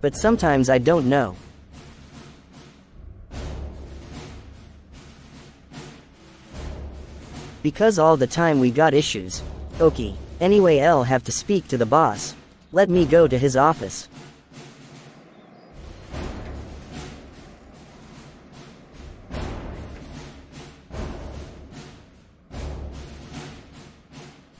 But sometimes I don't know. Because all the time we got issues. Okay, anyway, I'll have to speak to the boss. Let me go to his office.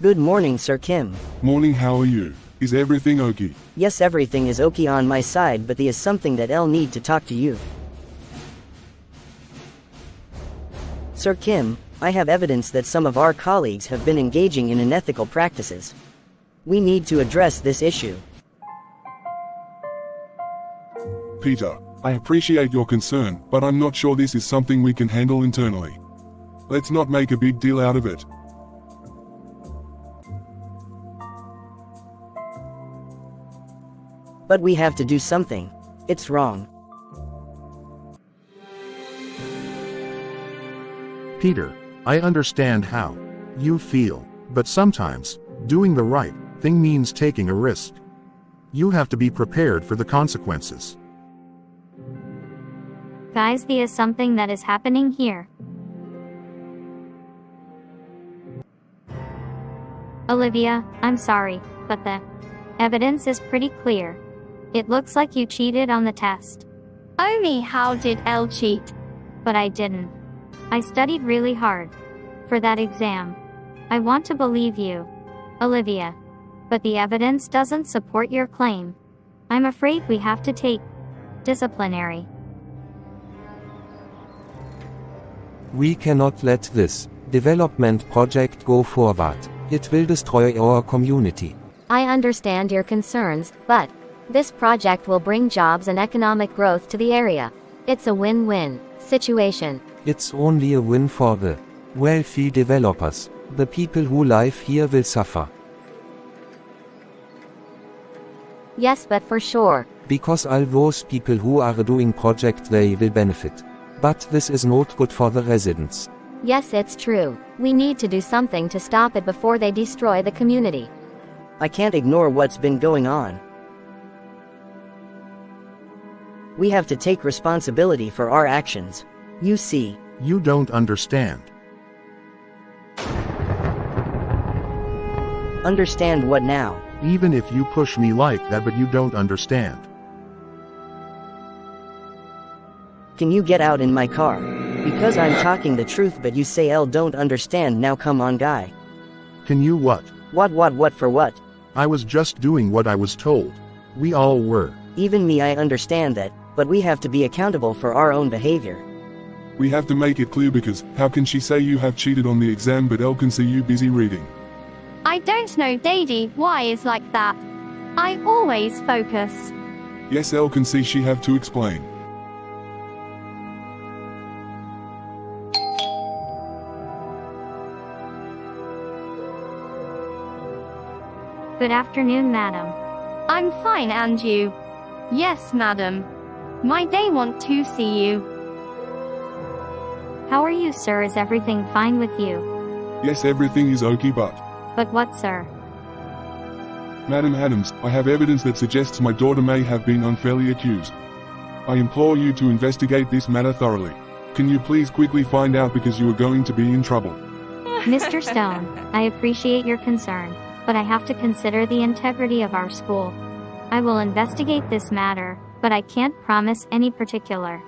Good morning, Sir Kim. Morning, how are you? Is everything okay? Yes, everything is okay on my side, but there is something that I'll need to talk to you. Sir Kim, I have evidence that some of our colleagues have been engaging in unethical practices. We need to address this issue. Peter, I appreciate your concern, but I'm not sure this is something we can handle internally. Let's not make a big deal out of it. But we have to do something. It's wrong. Peter, I understand how you feel, but sometimes, doing the right thing means taking a risk. You have to be prepared for the consequences. Guys, there is something that is happening here. Olivia, I'm sorry, but the evidence is pretty clear. It looks like you cheated on the test. Only how did Elle cheat? But I didn't. I studied really hard for that exam. I want to believe you, Olivia. But the evidence doesn't support your claim. I'm afraid we have to take disciplinary. We cannot let this development project go forward. It will destroy our community. I understand your concerns, but this project will bring jobs and economic growth to the area. It's a win-win situation. It's only a win for the wealthy developers. The people who live here will suffer. Yes, but for sure. Because all those people who are doing project, they will benefit. But this is not good for the residents. Yes, it's true. We need to do something to stop it before they destroy the community. I can't ignore what's been going on. We have to take responsibility for our actions. You see. You don't understand. Understand what now? Even if you push me like that, but you don't understand. Can you get out in my car? Because I'm talking the truth, but you say L don't understand. Now come on, guy. Can you what? What for what? I was just doing what I was told. We all were. Even me, I understand that, but we have to be accountable for our own behavior. We have to make it clear, because how can she say you have cheated on the exam but Elle can see you busy reading? I don't know, Daddy, why is like that? I always focus. Yes, Elle can see, she have to explain. Good afternoon, madam. I'm fine, and you? Yes, madam. My day want to see you. How are you, sir? Is everything fine with you? Yes, everything is okay, but... But what, sir? Madam Adams, I have evidence that suggests my daughter may have been unfairly accused. I implore you to investigate this matter thoroughly. Can you please quickly find out, because you are going to be in trouble. Mr. Stone, I appreciate your concern, but I have to consider the integrity of our school. I will investigate this matter, but I can't promise any particular